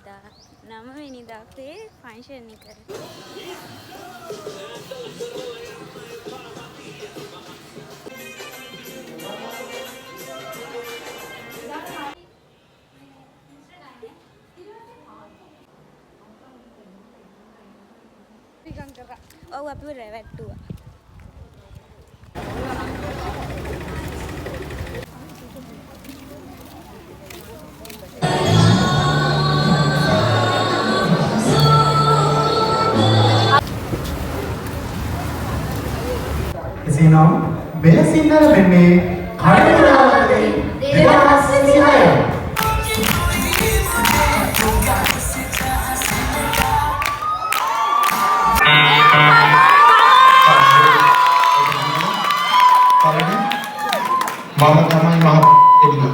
වෙනිදා 9 වෙනිදා අපේ ෆන්ක්ෂන් එක. ඔව් අපි රැවට්ටුවා. එසේනම් මෙලෙසින් නැරඹෙන්නේ කඩිනාවතේ 2026. මම තමයි මම එන්න.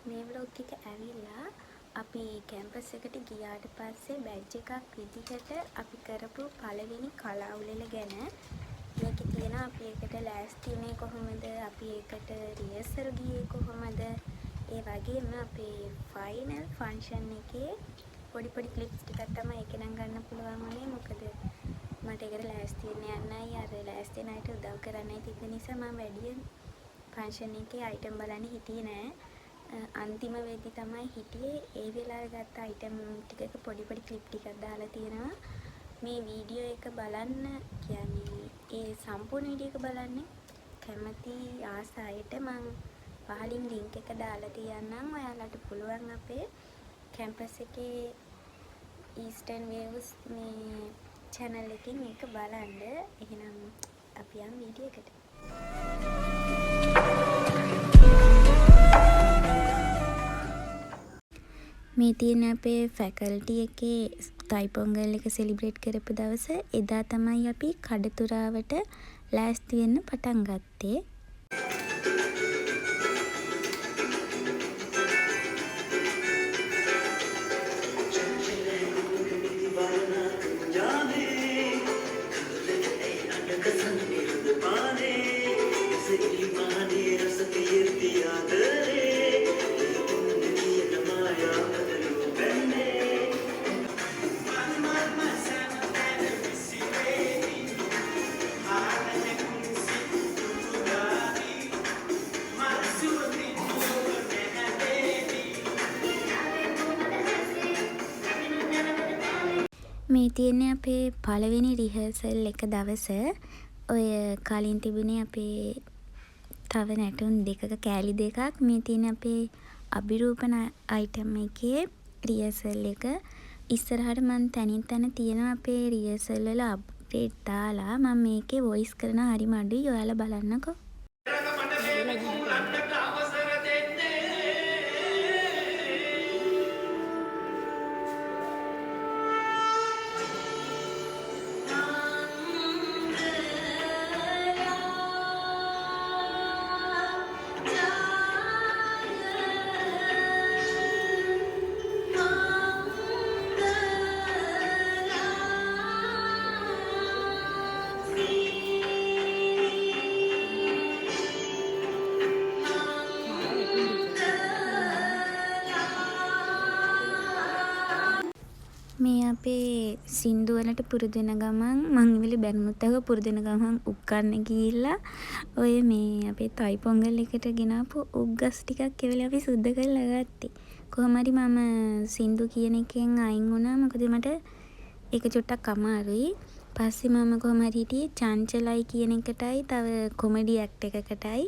මේ vlog එක ඇවිල්ලා අපි කැම්පස් එකට ගියාට පස්සේ බැජ් එකක් විදිහට අපි කරපු පළවෙනි කලාවුලෙල ගැන මේකේ තියෙන අපි ඒකට ලෑස්ති වුණේ කොහොමද, අපි ඒකට රිහර්සල් ගියේ කොහොමද, ඒ වගේම අපේ ෆයිනල් ෆන්ක්ෂන් එකේ පොඩි ක්ලිප්ස් ටිකක් තමයි ඒක නම් ගන්න පුළුවන් වුණේ. මොකද මට ඒකට ලෑස්ති වෙන්න යන්නයි අර ලෑස්ති වෙන අයට උදව් කරන්නයි තිබ්බ නිසා මම වැඩියෙන් ෆන්ක්ෂන් එකේ අයිටම් බලන්න හිටියේ නෑ. අන්තිම වෙද්දි තමයි හිටියේ. ඒ වෙලාවේ ගත්ත අයිටම් ටිකක පොඩි ක්ලිප් ටිකක් දාලා තියෙනවා. මේ වීඩියෝ එක බලන්න කියන්නේ ඒ සම්පූර්ණ වීඩියෝ එක බලන්න කැමති ආස අයට මම පහලින් ලින්ක් එක දාලා තියන්නම්. ඔයාලට පුළුවන් අපේ කැම්පස් එකේ ඊස්ටර්න් වේව්ස් මේ channel එකෙන් මේක බලන්න. එහෙනම් අපි යමු වීඩියෝ එකට. මේ තියෙන අපේ ෆැකල්ටි එකේ තයි පොංගල් එක සෙලිබ්‍රේට් කරපු දවස එදා තමයි අපි කඩතුරාවට ලෑස්ති වෙන්න පටන් ගත්තේ. මේ තියෙන්නේ අපේ පළවෙනි රිහර්සල් එක දවස. ඔය කලින් තිබුණේ අපේ තව නැටුම් දෙකක කෑලි දෙකක්. මේ තියෙන්නේ අපේ අභිරූපන අයිටම් එකේ රිහර්සල් එක. ඉස්සරහට මම තනින් තන තියෙනවා අපේ රිහර්සල් වල අප්ඩේට් දාලා. මම මේකේ වොයිස් කරන හරිම අඩුයි. ඔයාලා බලන්නකෝ. මේ අපේ සින්දු වලට පුරුදු වෙන ගමන් මං ඉවිලි බැනුත් එක පුරුදු වෙන ගමන් උක්කන්න ගිහිල්ලා ඔය මේ අපේ තයි පොංගල් එකට ගෙනාපු උග්ගස් ටිකක් එවලා අපි සුද්ධ කරලා ගත්තේ. කොහොම හරි මම සින්දු කියන එකෙන් අයින් වුණා. මොකද මට ඒක චුට්ටක් අමාරුයි. පස්සේ මම කොහොම හරි හිටියේ චංචලයි කියන එකටයි තව කොමඩි ඇක්ට් එකකටයි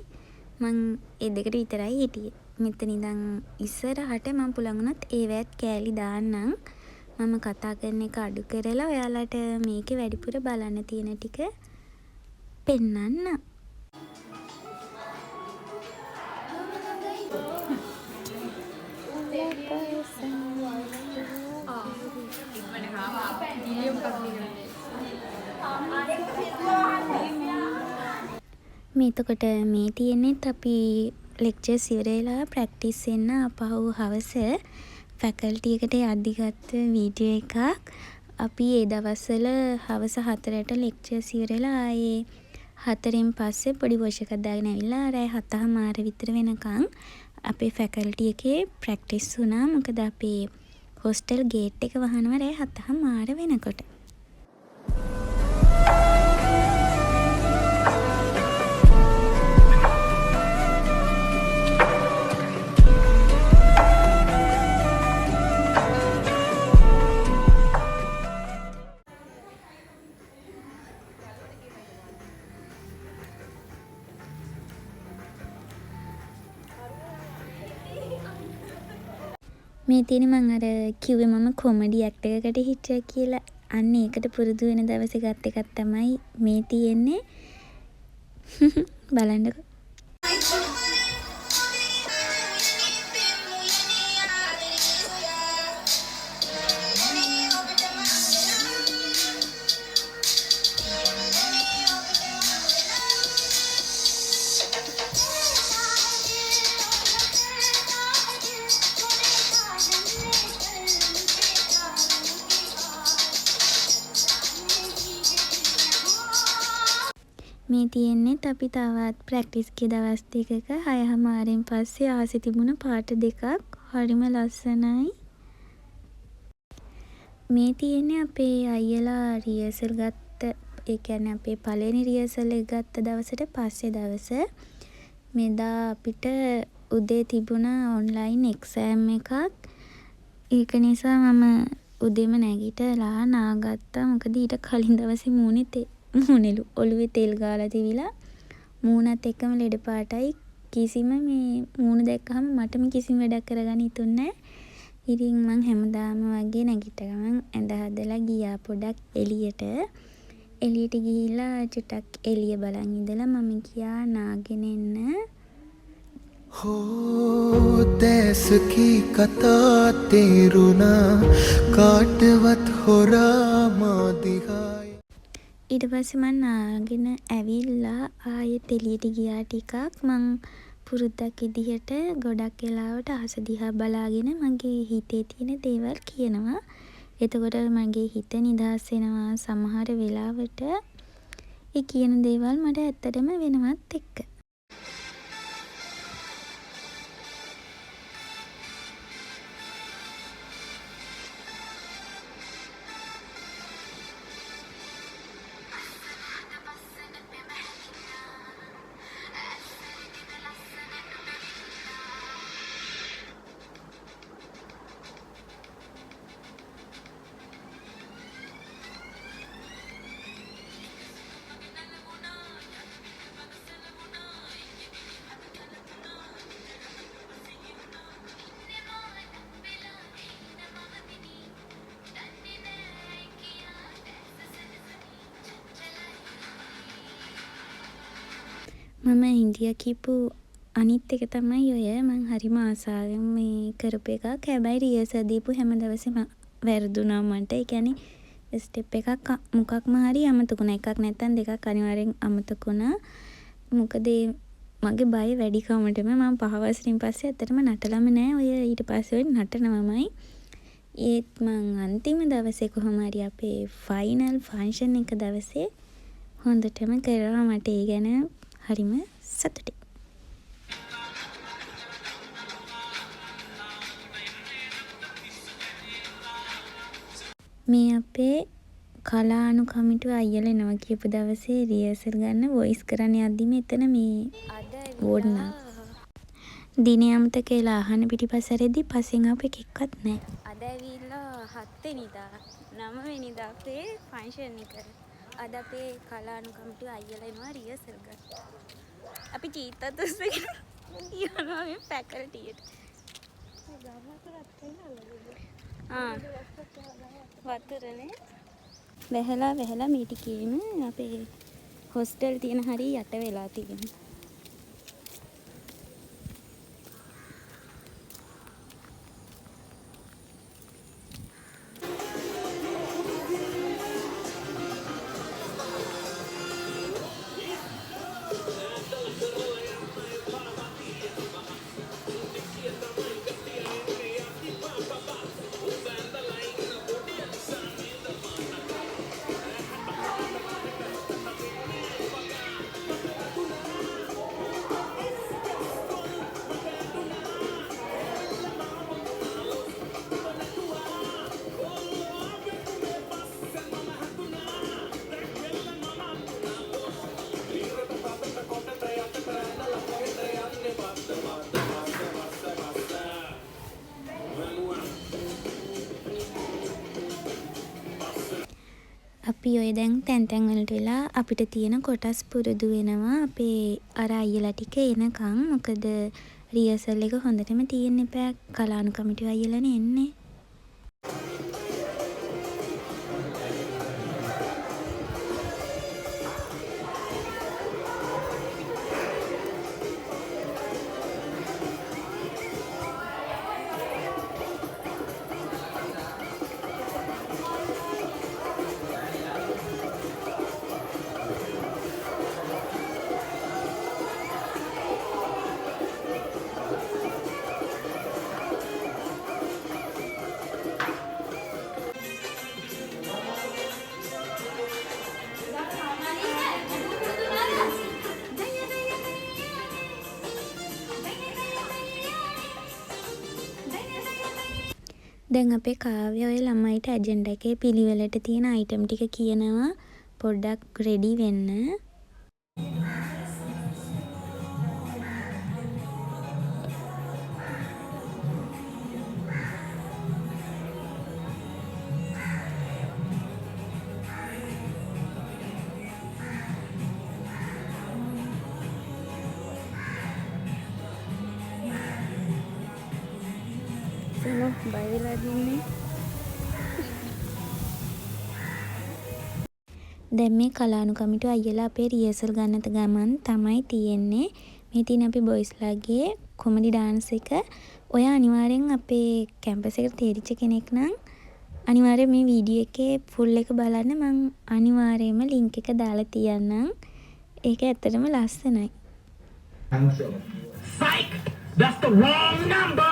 මං ඒ දෙකට විතරයි හිටියේ. මෙතන ඉඳන් ඉස්සරහට මම පුළුවන් වුණත් ඒවත් කෑලි දාන්නම්. මම කතා කරන එක අඩු කරලා ඔයාලට මේකේ වැඩිපුර බලන්න තියෙන ටික පෙන්නන්න. මේ එතකොට මේ තියෙන්නේත් අපි ලෙක්චර්ස් ඉවර වෙලා ප්‍රැක්ටිස් වෙන්න අපහු හවස ෆැකල්ටි එකට යද්දි ගත්ත වීඩියෝ එකක්. අපි ඒ දවස්වල හවස 4ට ලෙක්චර්ස් ඉවරලා ආයේ 4න් පස්සේ පොඩි වොෂ් එකක් දාගෙන ඇවිල්ලා රෑ 7:00 විතර වෙනකන් අපේ ෆැකල්ටි එකේ ප්‍රැක්ටිස් වුණා. මොකද අපේ හොස්ටල් ගේට් එක වහනවා රෑ 7:00 වෙනකොට. මේ තියෙන මං අර කිව්වේ මම කොමඩි ඇක්ට් එකකට හිටියා කියලා. අන්න ඒකට පුරුදු වෙන දවසේ ගත් එකක් තමයි මේ තියෙන්නේ. බලන්නකෝ. මේ තියෙන්නේත් අපි තවත් ප්‍රැක්ටිස් ගිය දවස් දෙකක 6:00 පස්සේ ආසෙ තිබුණ පාට දෙකක්. හරිම ලස්සනයි. මේ තියෙන්නේ අපේ අයියලා රියසල් ගත්ත, ඒ කියන්නේ අපේ පළවෙනි රියසල් එක ගත්ත දවසට පස්සේ දවස. මෙදා අපිට උදේ තිබුණා ඔන්ලයින් එක්සෑම් එකක්. ඒක නිසා මම උදේම නැගිටලා නාගත්තා. මොකද ඊට කලින් දවසේ මූණෙලු ඔළුවේ තෙල් ගාලා තිබිලා මූණත් එක්කම ලෙඩ පාටයි. කිසිම මේ මූණ දැක්කහම මටම කිසිම වැඩක් කරගන්න හිතුන්නේ නැහැ. ඉතින් මං හැමදාම වගේ නැගිට ගමන් ඇඳ හදලා ගියා පොඩක් එළියට. එළියට ගිහිල්ලා චුට්ටක් එළිය බලන් ඉඳලා මම ගියා නාගෙන එන්න. हो देसकी कथा तेरुना काटवत होरा मादिगाय. ඊට පස්සේ මං නාගෙන ඇවිල්ලා ආයෙත් එළියට ගියා ටිකක්. මං පුරුද්දක් විදිහට ගොඩක් වෙලාවට අහස දිහා බලාගෙන මගේ හිතේ තියෙන දේවල් කියනවා. එතකොට මගේ හිත නිදහස් වෙනවා සමහර වෙලාවට. ඒ කියන දේවල් මට ඇත්තටම වෙනවත් එක්ක. මම ඉන්දියා කියපු අනිත් එක තමයි ඔය. මං හරිම ආසාවෙන් මේ කරපු එකක්. හැබැයි රියසර් දීපු හැම දවසෙම වැරදුනා මට. ඒ කියන්නේ ස්ටෙප් එකක් මොකක්ම හරි අමතක වුණා. එකක් නැත්නම් දෙකක් අනිවාර්යෙන් අමතක වුණා. මොකද මගේ බය වැඩි කමටම මම 5 වසරින් පස්සේ ඇත්තටම නටලම නෑ. ඔය ඊට පස්සේ නටනවමයි. ඒත් මං අන්තිම දවසේ කොහොම හරි අපේ ෆයිනල් ෆන්ක්ෂන් එක දවසේ හොඳටම කරා. මට ඒ ගැන හරිම සතුටුයි. මේ අපේ කලානු කමිටුව අයියලා එනවා කියපු දවසේ රියර්සල් ගන්න වොයිස් කරන්න යද්දිම එතන මේ වෝඩ්නා දිනේ අමතක වෙලා අහන පිටිපස්ස රෙදි පස්සෙන් ආපු එකෙක්වත් නැහැ. අද ඇවිල්ලා 7 වෙනිදා 9 වෙනිදා අපේ ෆන්ක්ෂන් එක. අද අපේ කලානු කමිටුව අයියලා එනවා රියර්සල් ගන්න. අපි චීත්තත් උස්සගෙන යනවා මේ ෆැකල්ටියට. වතුරනේ වැහලා මේ ටිකේම අපේ හොස්ටල් තියෙන හරිය යට වෙලා තියෙනවා. අපි ඔය දැන් තැන් වලට වෙලා අපිට තියෙන කොටස් පුරුදු වෙනවා අපේ අර අයියලා ටික එනකන්. මොකද රියසල් එක හොඳටම තියෙන්න එපා. කලානුකමිටු අයියලානේ එන්නේ. දැන් අපේ කාව්‍ය ඔය ළමයිට ඇජෙන්ඩා එකේ පිළිවෙලට තියෙන අයිටම් ටික කියනවා පොඩ්ඩක් රෙඩි වෙන්න. බය වෙලා ඉන්නේ. දැන් මේ කලානුකමිටු අයියලා අපේ රියසල් ගන්නත ගමන් තමයි තියෙන්නේ. මේ තියෙන අපි බොයිස්ලාගේ කොමඩි ඩාන්ස් එක. ඔය අනිවාර්යෙන් අපේ කැම්පස් එකට තේරිච්ච කෙනෙක් නම් අනිවාර්යෙන් මේ වීඩියෝ එකේ ෆුල් එක බලන්න. මම අනිවාර්යයෙන්ම ලින්ක් එක දාලා තියන්නම්. ඒක ඇත්තටම ලස්සනයි. Psych! That's the wrong number!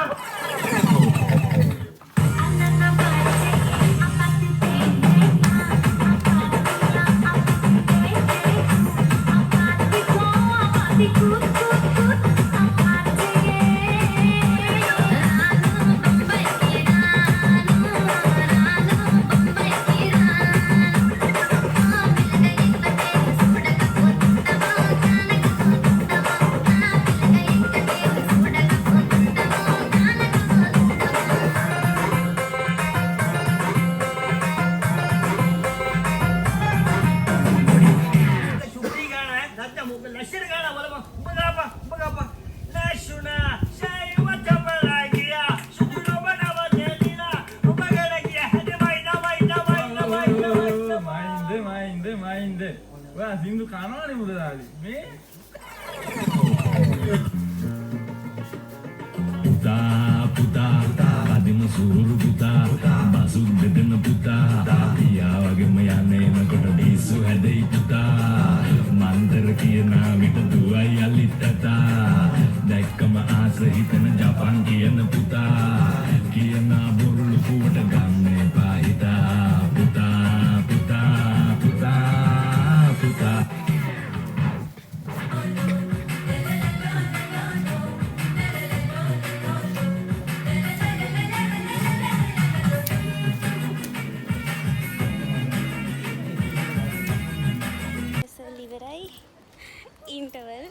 සින්දු කනවනේ මුදලාලි මේ පුතා අදිම සූරු පුතා බසු දෙදෙන පුතා පියා වගේම යන්නේ නකොට දීසු හැදෙයි පුතා මන්දර කියන විට දුවයි අලිටතා දැක්කම ආස හිතන ජපන් කියන පුතා කියන බොරුළු පුවට ගන්නේ පාහිතා පුතා පුතා පුතා පුතා ඉන්ටර්වල්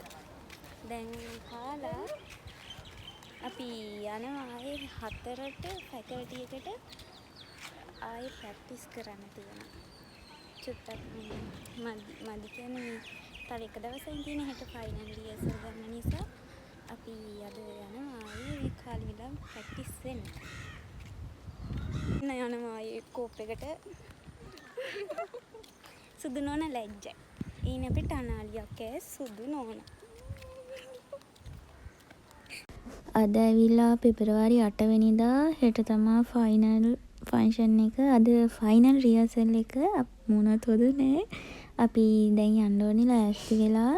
දැන් කාලා අපි යනවා ආයේ 4ට ෆැකල්ටි එකට ආයේ ප්‍රැක්ටිස් කරන්න තියෙනවා. චුට්ටක් මදි කියන්නේ තව එක දවසකින් තියෙන හෙට ෆයිනල් රියසල් ගන්න නිසා අපි අද යනවා ආයේ කාලෙලා ප්‍රැක්ටිස් වෙන්න. යනවා ආයේ කෝප් එකට සුදු නෝන ලැජ්ජයි. ඊන අපිට අනාලියක් ඇස් සුදු නෝන. අද ඇවිල්ලා පෙබරවාරි 8 වෙනිදා හෙට තමා ෆයිනල් ෆන්ක්ෂන් එක. අද ෆයිනල් රියසල් එක මොනවත් හොදුනේ. අපි දැන් යන්න ඕනේ ලෑස්ති වෙලා.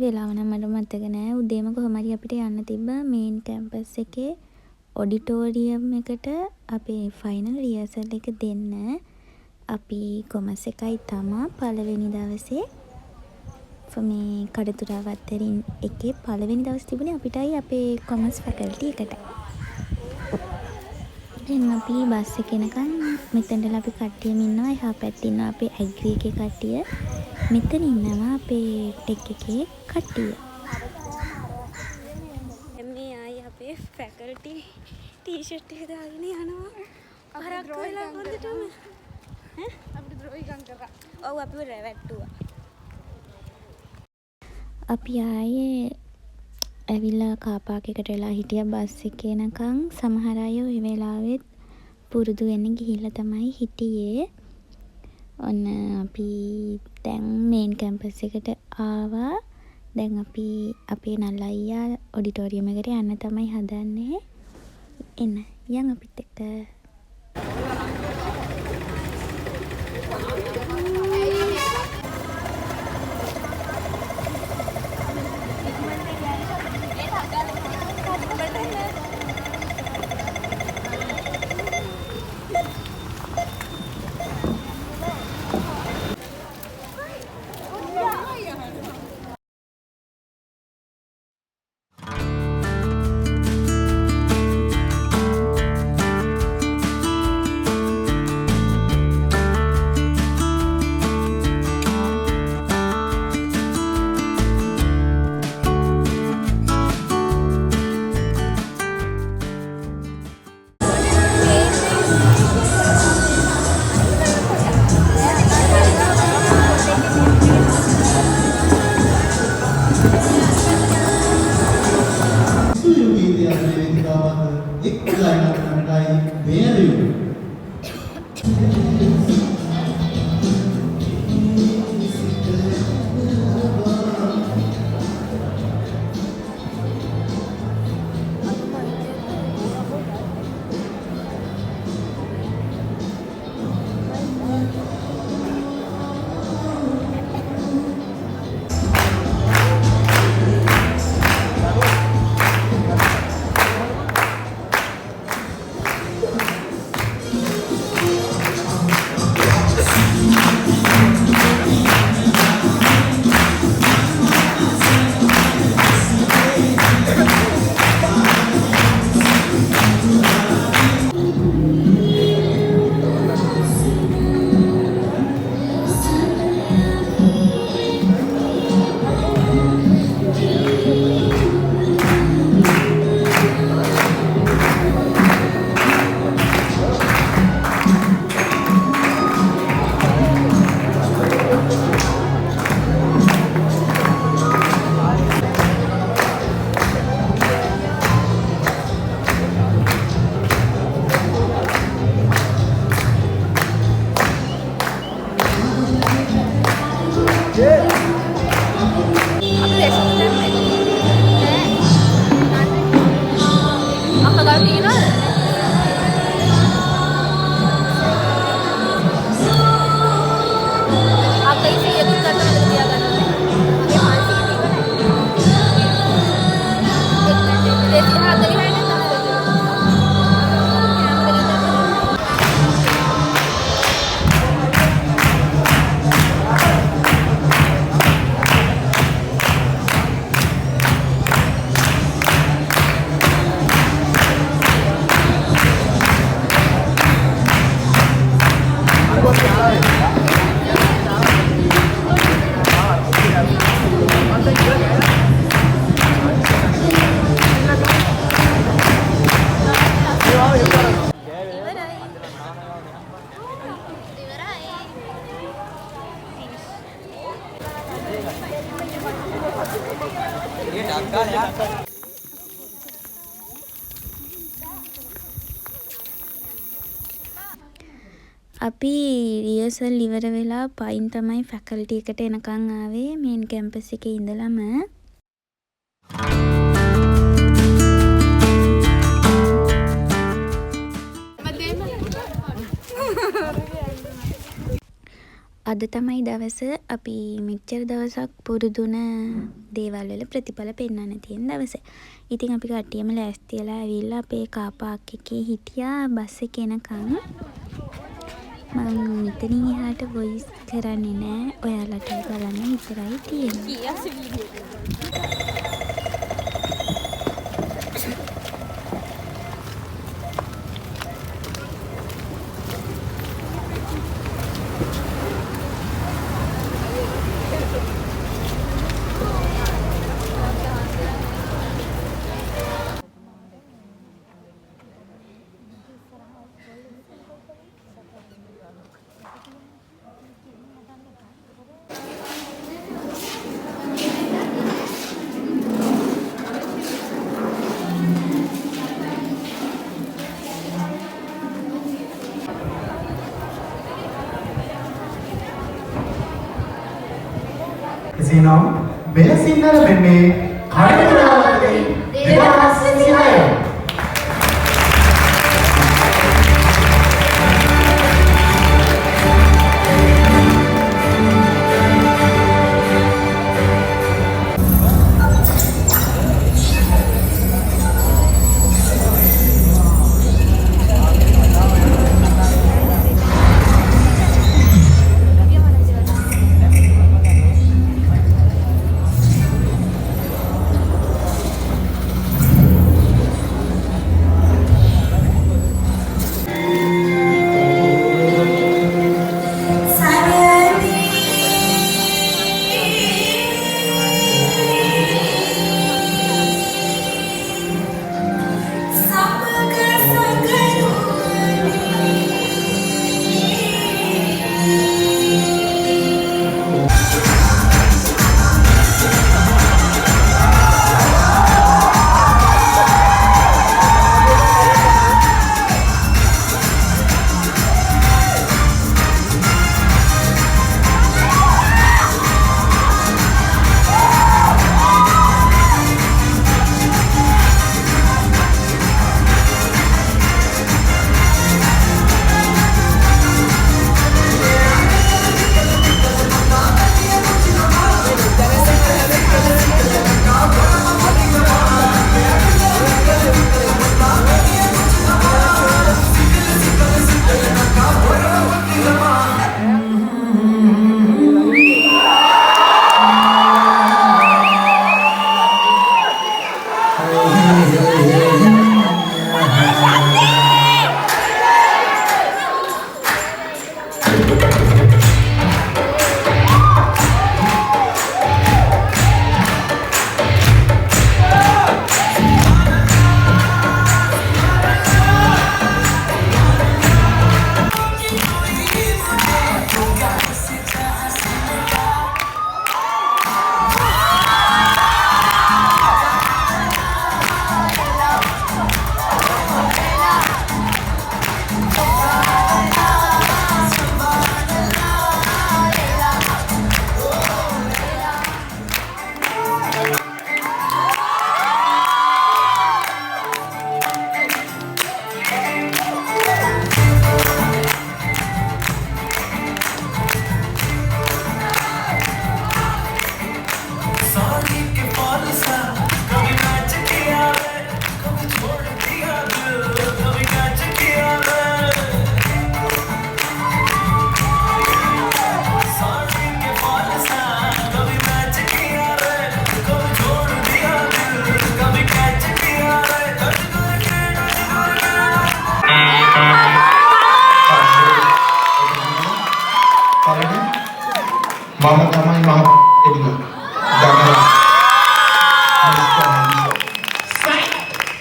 වෙලාව නම් මට මතක නෑ. උදේම කොහොම හරි අපිට යන්න තිබ්බ මේන් කැම්පස් එකේ ඔඩිටෝරියම් එකට අපේ ෆයිනල් රියසල් එක දෙන්න. අපි කොමර්ස් එකයි තමා පළවෙනි දවසේ මේ කඩතුරාවත්තරින් එකේ පළවෙනි දවස් තිබුණේ අපිටයි අපේ කොමර්ස් ෆැකල්ටි එකට. දැන් අපි බස් එකේ එනකන් මෙතනදලා අපි කට්ටියම ඉන්නවා. එහා පැත්තේ ඉන්නවා අපේ ඇග්‍රි එකේ කට්ටිය. මෙතන ඉන්නවා අපේ ටෙක් එකේ කට්ටිය. මේ ආයි අපේ ෆැකල්ටි ටී-ෂර්ට් එක දාගෙන යනවා. අරක් වෙලා හොඳටම අපිට ද්‍රෝහිකම් කරා. ඔව් අපිව රැවට්ටුවා. අපි ආයේ ඇවිල්ලා කාපාක් එකට වෙලා හිටියා බස් එකේ යනකම්. සමහර අය ওই වෙලාවෙත් පුරුදු වෙන්න ගිහිල්ලා තමයි හිටියේ. ඔන්න අපි දැන් මේන් කැම්පස් එකට ආවා. දැන් අපි අපේ නල්ලයියා ඔඩිටෝරියම් එකට යන්න තමයි හදන්නේ. එන්න යන් අපිත් එක්ක. අපි රියසල් ඉවර වෙලා පයින් තමයි ෆැකල්ටි එකට එනකන් ආවේ මේන් කැම්පස් එකේ ඉඳලම. අද තමයි දවස අපි මෙච්චර දවසක් පුරුදුන දේවල් වල ප්‍රතිඵල පෙන්වන්න තියෙන දවස. ඉතින් අපි කට්ටියම ලෑස්ති වෙලා ඇවිල්ලා අපේ කාර් පාක් එකේ හිටියා බස් එක එනකන්. මම මෙතනින් එහාට වොයිස් කරන්නේ නෑ. ඔයාලට බලන්න විතරයි තියෙන්නේ. නම් මෙලෙසින් නැරඹෙන්නේ කඩිමුඩාවතේ 2026.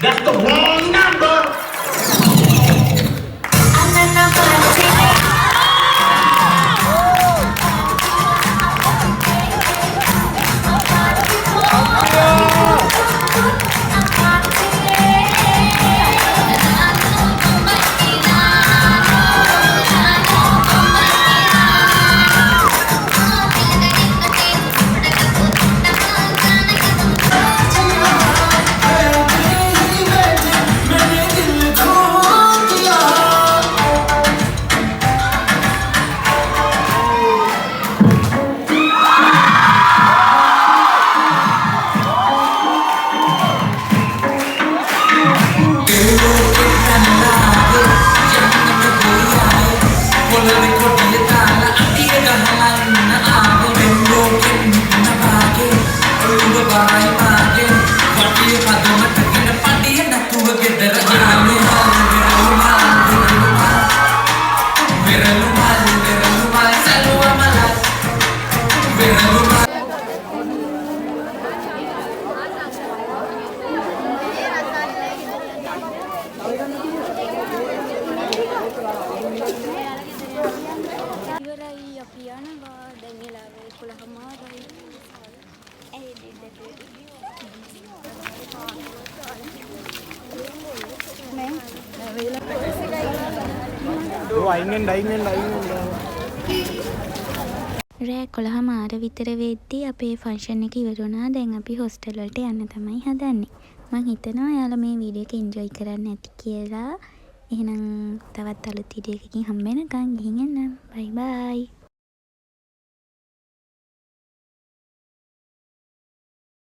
That's the wrong number. රෑ 11:00 විතර වෙද්දී අපේ ෆන්ක්ෂන් එක ඉවර වුණා. දැන් අපි හොස්ටල් වලට යන්න තමයි හදන්නේ. මං හිතනවා ඔයාලා මේ වීඩියෝ එක එන්ජොයි කරන්න ඇති කියලා. එහෙනම් තවත් අලුත් වීඩියෝ එකකින් හම්බ වෙනකන් ගිහින් එන්නම්. බයි බයි.